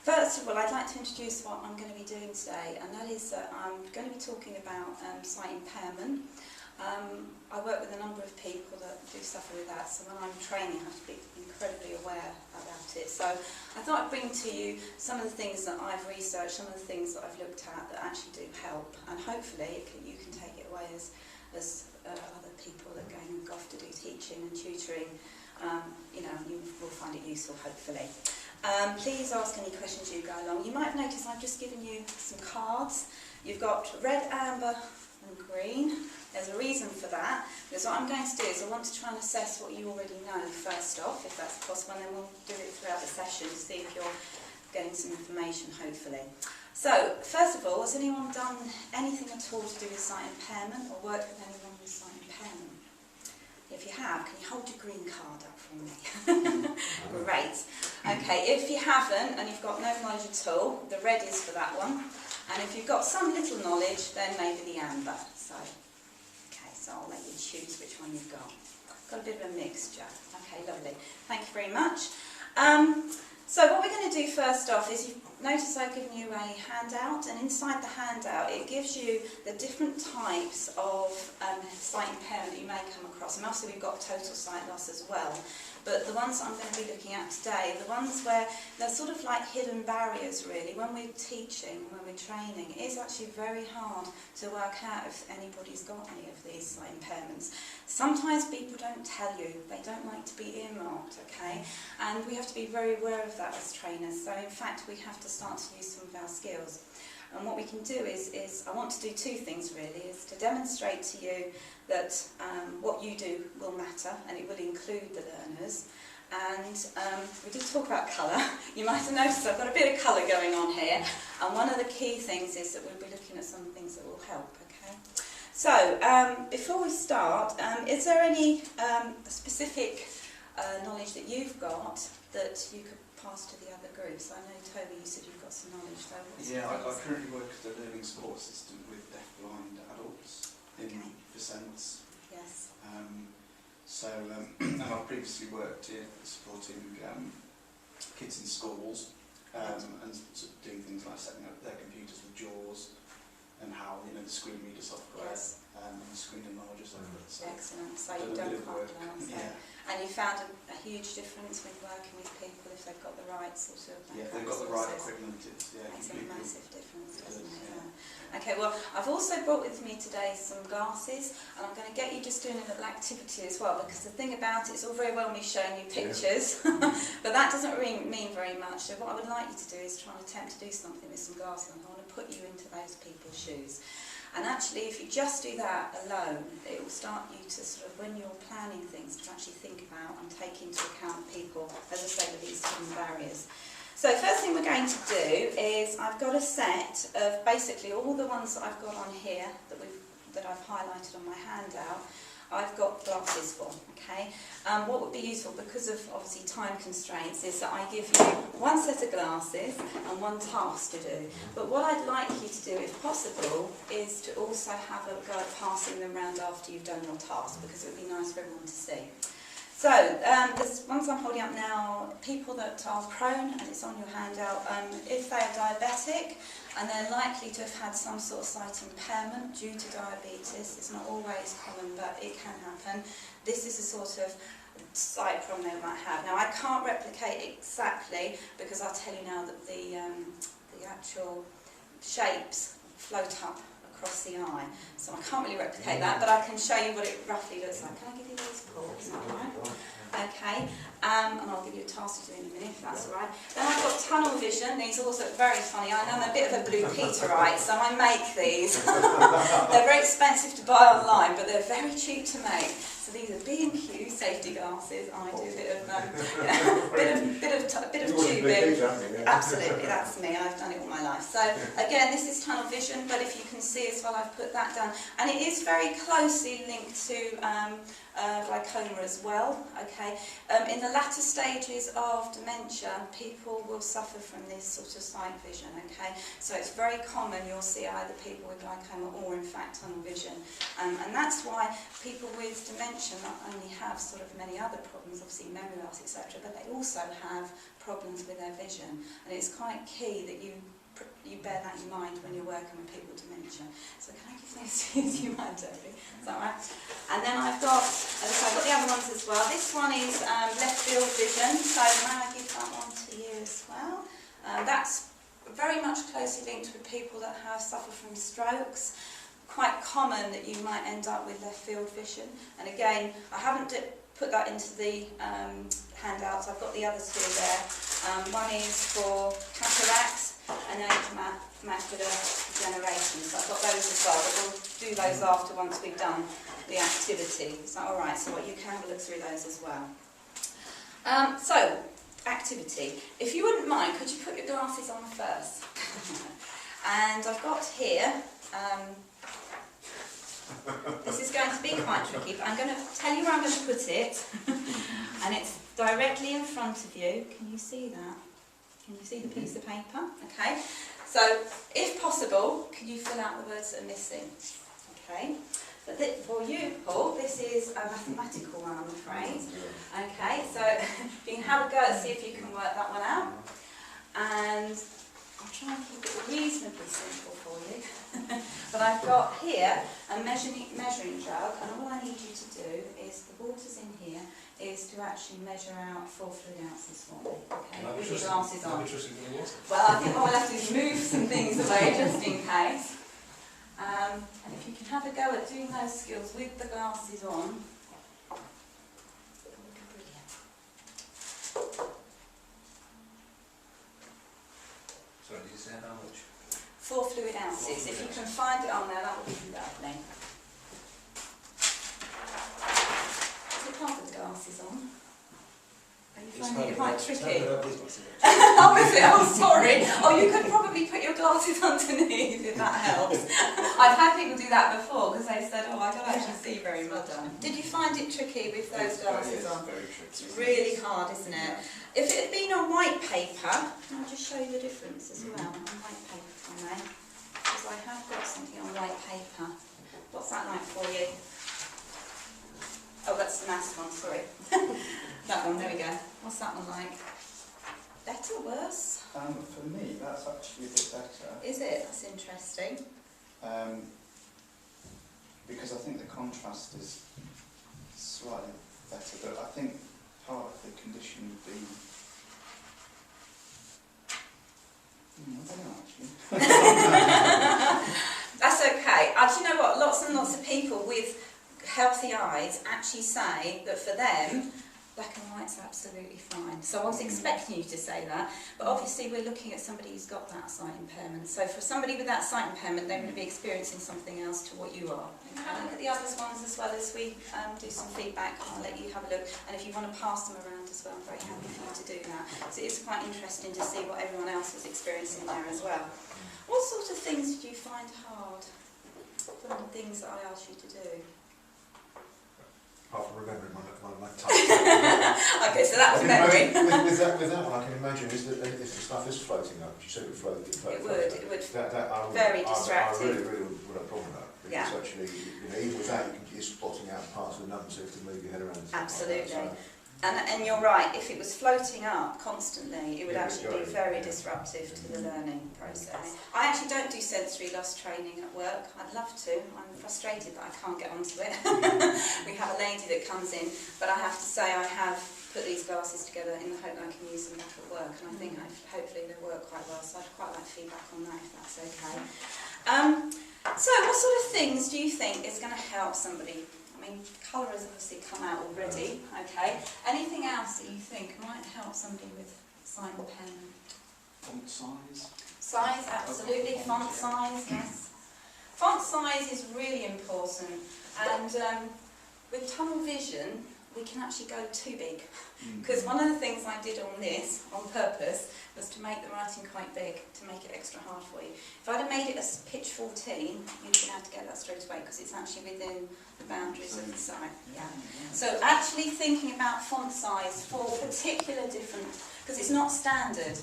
First of all, I'd like to introduce what I'm going to be doing today, and that is that I'm going to be talking about sight impairment. I work with a number of people that do suffer with that, so when I'm training I have to be incredibly aware about it. So I thought I'd bring to you some of the things that I've researched, some of the things that I've looked at that actually do help, and hopefully you can take it away as other people that are going off to do teaching and tutoring. You will find it useful, hopefully. Please ask any questions you go along. You might have noticed I've just given you some cards. You've got red, amber and green. There's a reason for that, because what I'm going to do is I want to try and assess what you already know first off, if that's possible, and then we'll do it throughout the session to see if you're getting some information, hopefully. So, first of all, has anyone done anything at all to do with sight impairment or worked with anyone with sight impairment? If you have, can you hold your green card up for me? Great. Okay, if you haven't and you've got no knowledge at all, the red is for that one. And if you've got some little knowledge, then maybe the amber. So I'll let you choose which one you've got. Got a bit of a mixture. Okay, lovely. Thank you very much. So what we're going to do first off is, you notice I've given you a handout, and inside the handout it gives you the different types of sight impairment that you may come across. And obviously we've got total sight loss as well. But the ones I'm going to be looking at today, the ones where they're sort of like hidden barriers really. When we're teaching, when we're training, it's actually very hard to work out if anybody's got any of these sight impairments. Sometimes people don't tell you, they don't like to be earmarked, okay? And we have to be very aware of that as trainers. So in fact we have to start to use some of our skills. And what we can do is I want to do two things really, is to demonstrate to you that what you do will matter, and it will include the learners. And we did talk about colour. You might have noticed I've got a bit of colour going on here, and one of the key things is that we'll be looking at some things that will help, okay? So, before we start, is there any specific knowledge that you've got that you could pass to the other groups? I know, Toby, you said you've got some knowledge. So yeah, I currently work as a learning support assistant with deaf-blind adults in Vicence. Yes. And I've previously worked in supporting kids in schools and sort of doing things like setting up their computers with JAWS and how, the screen reader software and the screen enlarger software. So excellent. So you've done quite well. Yeah. And you found a huge difference with working with people if they've got the right sort of... Yeah, if they've got the right equipment, it makes a massive difference, doesn't it? Yeah. Okay, well, I've also brought with me today some glasses, and I'm going to get you just doing a little activity as well, because the thing about it's all very well me showing you pictures, but that doesn't really mean very much. So what I would like you to do is try and attempt to do something with some glasses, and I want to put you into those people's shoes. And actually, if you just do that alone, it will start you to sort of, when you're planning things, to actually think about and take into account people, as I say, with these hidden barriers. So first thing we're going to do is, I've got a set of basically all the ones that I've got on here that I've highlighted on my handout. I've got glasses for, okay? What would be useful, because of obviously time constraints, is that I give you one set of glasses and one task to do. But what I'd like you to do, if possible, is to also have a go at passing them around after you've done your task, because it would be nice for everyone to see. So, there's ones I'm holding up now, people that are prone, and it's on your handout, if they are diabetic, and they're likely to have had some sort of sight impairment due to diabetes. It's not always common, but it can happen. This is a sort of sight problem they might have. Now, I can't replicate exactly, because I'll tell you now that the actual shapes float up across the eye. So I can't really replicate that, but I can show you what it roughly looks like. Can I give you these, Paul? Is that all right? Okay, and I'll give you a task to do in a minute, if that's all right. Then I've got tunnel vision. These are also very funny. I'm a bit of a blue Peterite, so I make these. They're very expensive to buy online, but they're very cheap to make. So these are B&Q safety glasses. I do a bit of tubing. Absolutely, that's me. I've done it all my life. So again, this is tunnel vision, but if you can see see as well, I've put that down. And it is very closely linked to glaucoma as well, okay. In the latter stages of dementia, people will suffer from this sort of sight vision, okay. So it's very common, you'll see either people with glaucoma or in fact tunnel vision. And that's why people with dementia not only have sort of many other problems, obviously memory loss, etc., but they also have problems with their vision. And it's quite key that you bear that in mind when you're working with people with dementia. So can I give those to you? Do you mind, Debbie? Is that right? And then I've got the other ones as well. This one is left field vision, so may I give that one to you as well? That's very much closely linked with people that suffer from strokes. Quite common that you might end up with left field vision. And again, I haven't put that into the handouts. I've got the other two there. One is for cataracts and then macular degeneration. So I've got those as well, but we'll do those after once we've done the activity. Is that all right? So you can have a look through those as well. So, activity. If you wouldn't mind, could you put your glasses on first? And I've got here, this is going to be quite tricky, but I'm going to tell you where I'm going to put it. And it's directly in front of you. Can you see that? Can you see the piece of paper? Okay. So, if possible, could you fill out the words that are missing? Okay. But for you, Paul, this is a mathematical one, I'm afraid. Okay, so you can have a go and see if you can work that one out. And I'll try and keep it reasonably simple for you. But I've got here a measuring jug, and all I need you to do is, the water's in here, is to actually measure out 4 fluid ounces for me. Okay, with your glasses on. Well, I think what we'll have to do is move some things away just in case. And if you can have a go at doing those skills with the glasses on, that would be brilliant. Sorry, did you say how much? 4 fluid ounces. If you can find it on there, that would be lovely. Is it hard with the glasses on? Are you finding it quite tricky? Oh, is it? Oh, sorry. Oh, you could probably put your glasses underneath if that helps. I've had people do that before because they said, oh, I don't actually see very much. Did you find it tricky with those glasses on? Very tricky. It's really hard, isn't it? If it had been on white paper, I'll just show you the difference as well. On white paper from there, because I have got something on white paper. What's that like for you? Oh, that's the maths one, sorry. That one, there we go. What's that one like? Better, worse? For me, that's actually a bit better. Is it? That's interesting. Because I think the contrast is slightly better, but I think part of the condition would be... I don't know, actually. That's okay. Do you know what? Lots and lots of people with healthy eyes actually say that for them, black and white's absolutely fine. So I was expecting you to say that, but obviously we're looking at somebody who's got that sight impairment. So for somebody with that sight impairment, they're going to be experiencing something else to what you are. Have a look at the other ones as well as we do some feedback. I'll let you have a look, and if you want to pass them around as well, I'm very happy for you to do that. So it's quite interesting to see what everyone else was experiencing there as well. What sort of things did you find hard from the things that I asked you to do? Apart from remembering my time. Okay, so that was memory. With that one, I can imagine is that if the stuff is floating up, you said it would float. It would. Very distracting. I really would have a problem with that. Because actually, even with that, you're spotting out parts of the numbers, so you have to move your head around. Absolutely. And you're right, if it was floating up constantly, it would actually be very disruptive to the learning process. I actually don't do sensory loss training at work. I'd love to. I'm frustrated that I can't get onto it. We have a lady that comes in, but I have to say I have put these glasses together in the hope that I can use them back at work, and I think hopefully they work quite well, so I'd quite like feedback on that if that's okay. So what sort of things do you think is going to help somebody? I mean, colour has obviously come out already, okay. Anything else that you think might help somebody with sight impairment? Font size? Size, absolutely. Font size, yes. Font size is really important, and with tunnel vision, we can actually go too big. Because one of the things I did on this, on purpose, was to make the writing quite big, to make it extra hard for you. If I'd have made it as pitch 14, you'd be able to get that straight away, because it's actually within the boundaries of the site. Yeah. So actually thinking about font size for particular different, because it's not standard,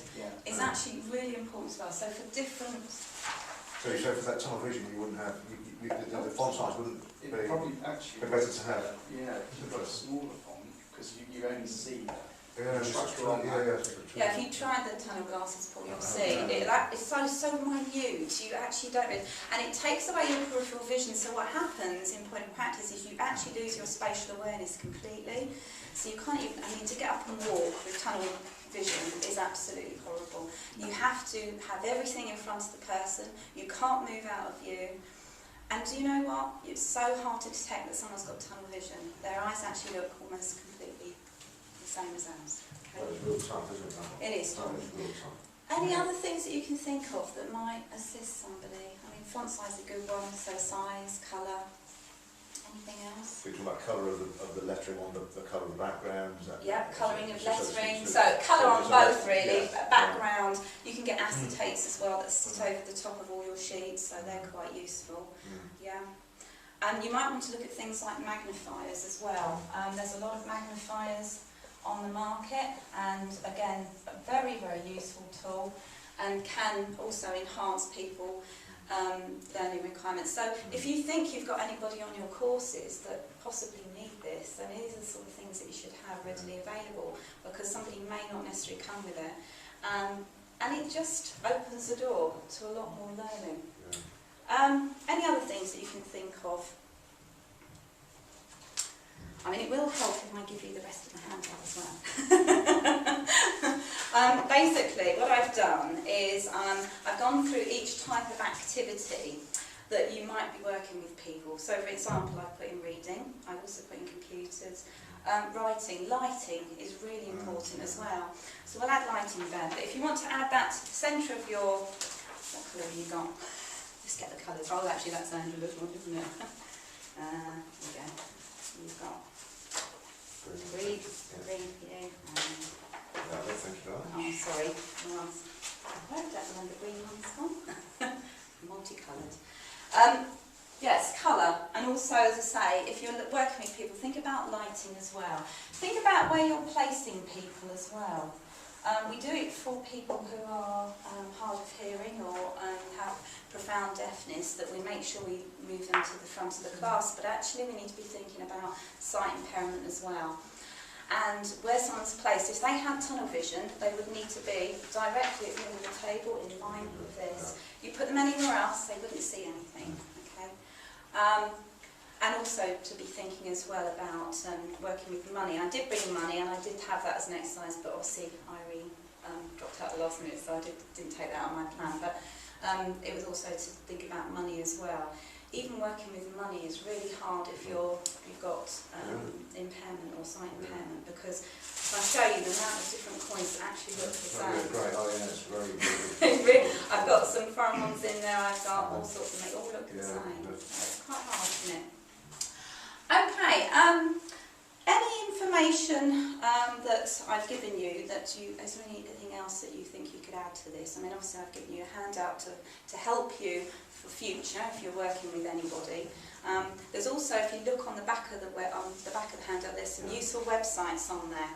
is actually really important as well. So for different... So for that tunnel vision, you wouldn't have, the font size wouldn't be... It probably actually... better to have. Yeah, if you've got a smaller font, because you only see... Yeah, if you try the tunnel glasses, Paul, you'll see it's so minute. You actually don't, and it takes away your peripheral vision. So what happens in point of practice is you actually lose your spatial awareness completely. So you can't even. I mean, to get up and walk with tunnel vision is absolutely horrible. You have to have everything in front of the person. You can't move out of view. And do you know what? It's so hard to detect that someone's got tunnel vision. Their eyes actually look almost completely the same as ours. Well, it's real tough, isn't it? It is tough. It's real tough. Any other things that you can think of that might assist somebody? I mean, font size is a good one, so size, colour, anything else? We're talking about colour of the lettering on the colour of the background. Yeah, colouring of lettering. So colour on both really. Background. You can get acetates as well that sit over the top of all your sheets, so they're quite useful. Yeah. And you might want to look at things like magnifiers as well. There's a lot of magnifiers on the market, and again, a very, very useful tool, and can also enhance people learning requirements. So if you think you've got anybody on your courses that possibly need this, then these are the sort of things that you should have readily available, because somebody may not necessarily come with it. And it just opens the door to a lot more learning. Any other things that you can think of? I mean, it will help if I give you the rest of the handout as well. Basically, what I've done is I've gone through each type of activity that you might be working with people. So, for example, I've put in reading. I've also put in computers. Writing, lighting is really important as well. So we'll add lighting there. But if you want to add that to the centre of your... What colour have you got? Just get the colours. Oh, actually, that's Angela's one, isn't it? There we go. You've got... Green for you. Thank you, darling. Oh, sorry. I don't know where the green one's gone. Multicoloured. Yes, colour. And also, as I say, if you're working with people, think about lighting as well. Think about where you're placing people as well. We do it for people who are hard of hearing or have profound deafness, that we make sure we move them to the front of the class, but actually we need to be thinking about sight impairment as well. And where someone's placed, if they had tunnel vision, they would need to be directly at the end of the table in line with this. You put them anywhere else, they wouldn't see anything. Okay. And also to be thinking as well about working with money. I did bring money, and I did have that as an exercise, but obviously Irene dropped out at the last minute, so I didn't take that on my plan. But it was also to think about money as well. Even working with money is really hard if you've got impairment or sight impairment, because if I show you the amount of different coins that actually look the same. Great. Oh yeah, it's very good. I've got some foreign ones in there. I've got all sorts, and they all look the same. So it's quite hard, isn't it? Okay, any information that I've given you, is there anything else that you think you could add to this? I mean, obviously I've given you a handout to help you for future if you're working with anybody. There's also, if you look on the back of the handout, there's some useful websites on there.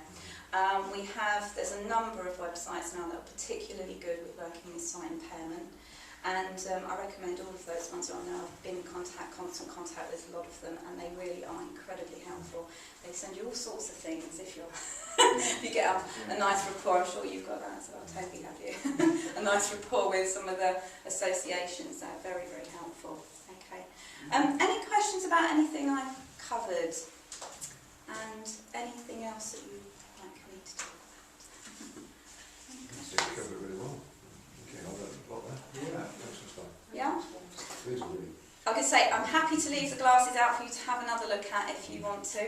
There's a number of websites now that are particularly good with working with sight impairment. And I recommend all of those ones on there. I've been in constant contact with a lot of them, and they really are incredibly helpful. They send you all sorts of things if you're if you get up a nice rapport. I'm sure you've got that as well, Toby, have you? A nice rapport with some of the associations. They're very, very helpful. Okay. Any questions about anything I've covered? And anything else that you'd like me to talk about? You covered it really well. Okay, I'll let you plot that. Yeah. Thanks for stuff. Yeah? These are really... Like I say, I'm happy to leave the glasses out for you to have another look at if you want to.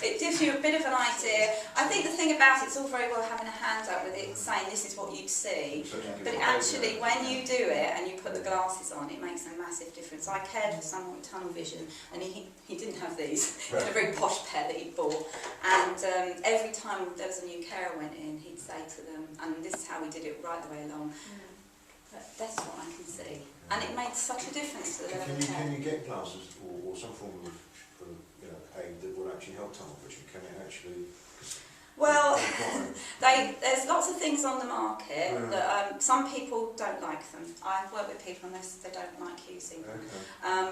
It gives you a bit of an idea. I think the thing about it's all very well having a handout with it saying this is what you'd see, but actually when you do it and you put the glasses on, it makes a massive difference. I cared for someone with tunnel vision, and he didn't have these. He had a very posh pair that he bought, and every time there was a new carer went in, he'd say to them, and this is how we did it right the way along, that's what I can see. And it made such a difference to the level of care. Can you get glasses or some form of aid that will actually help tunnel vision? Can it actually... Well, there's lots of things on the market that some people don't like them. I work with people and they don't like using them.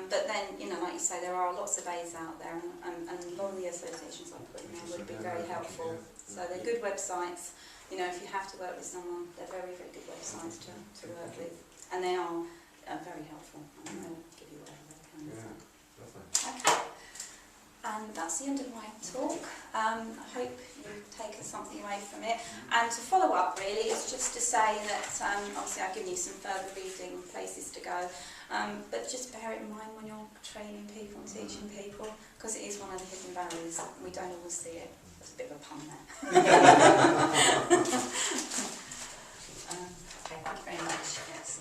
But then, like you say, there are lots of aids out there, and a lot of the associations I put in there would be very helpful. So they're good websites. If you have to work with someone, they're very, very good websites to work with. And they are very helpful, and they'll give you whatever they can. Okay, and that's the end of my talk. I hope you've taken something away from it. And to follow up, really, it's just to say that obviously I've given you some further reading places to go, but just bear it in mind when you're training people and teaching people, because it is one of the hidden barriers. We don't always see it. That's a bit of a pun there. Okay, thank you very much. Yes.